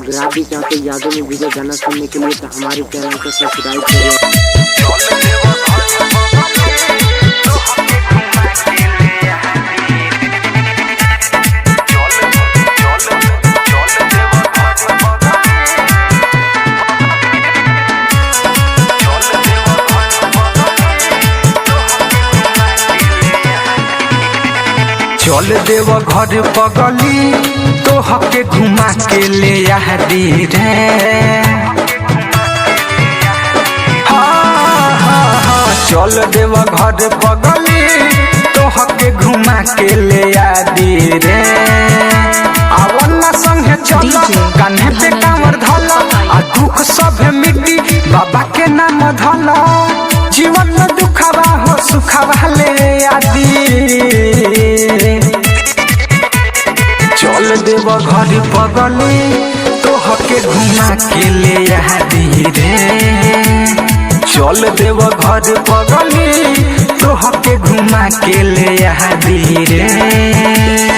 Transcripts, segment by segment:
अगर आप भी चाहते यादों में वीडियो गाना सुनने के लिए तो हमारे चैनल को सब्सक्राइब करें। चल देव घर पगली तो हके घुमा के ले दी रे। हाँ, चल देव घर पगली तो हके घुमा के ले दी रे। आवन्ना संगे चल कान्हे पे कांवर धल आ दुख सब मिट्टी बाबा के नाम धल। जीवन में दुखवा हो सुखवा ले आदि। चल देव घर पगली तो हके घुमा के ले दी रे। चल देव घर पगली तो हके घुमा के ले दी रे।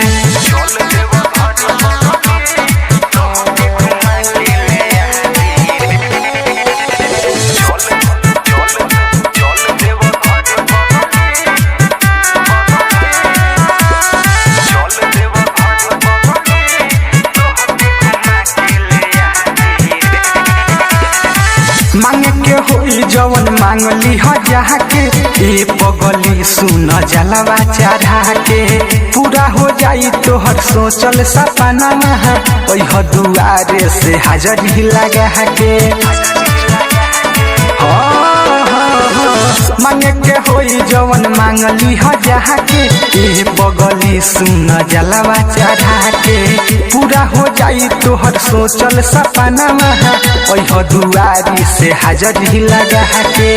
मांगे के होई जवन मांगली ह जहाँ के ए पगली सुन जलवा चढ़ा के पूरा हो जाई तोहर सोचल सपना ओह दुआरे से हाजरी लगा के। मांगे के होई जवन मांगली ह जहाँ के ए पगली सुन जलवा चढ़ा के पूरा हो जाई तोहर सोचल सपना ओह दुआरी से हाजरी लगा के।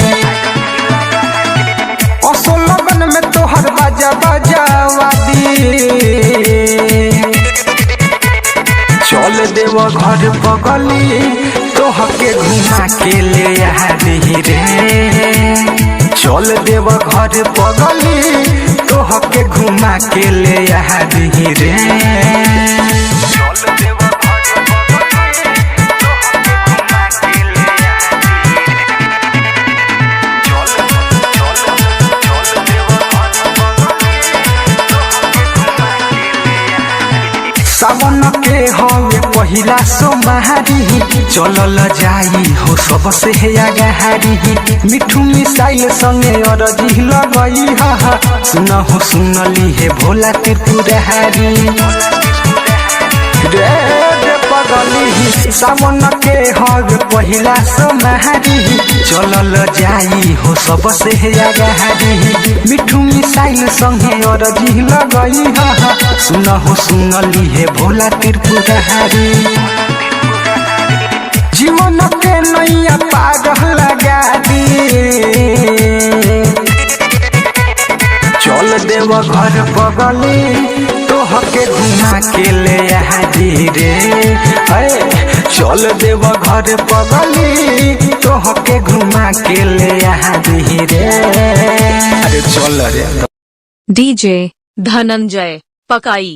असो लगन में तोहर बाजा बजावादी। चल देव घर पगली तो हके घुमा के ले दी रे। चल देव घर पगली तो हके घुमा के ले दी रे। सावन के हवे पहिला सोमहारी चलल जाई हो सबसे आगारी। मिठू मिसाइल संगे अरजी लगई सुन हो सुनली हे भोला त्रिपुरारी रे पगली। सावन के हवे पहिला सोमहारी चलल जाई हो सबसे आगारी। मिठू मिसाइल संगे अरजी लगई सुन हो सुनली हे भोला त्रिपुरारी। जीवन के नैया पार लगा दी। चल देव घर पगली तो हके घुमा के ले दी रे। चल देव घर पगली तो हके घुमा के ले दी रे। अरे चल रे। डीजे धनंजय पकाई।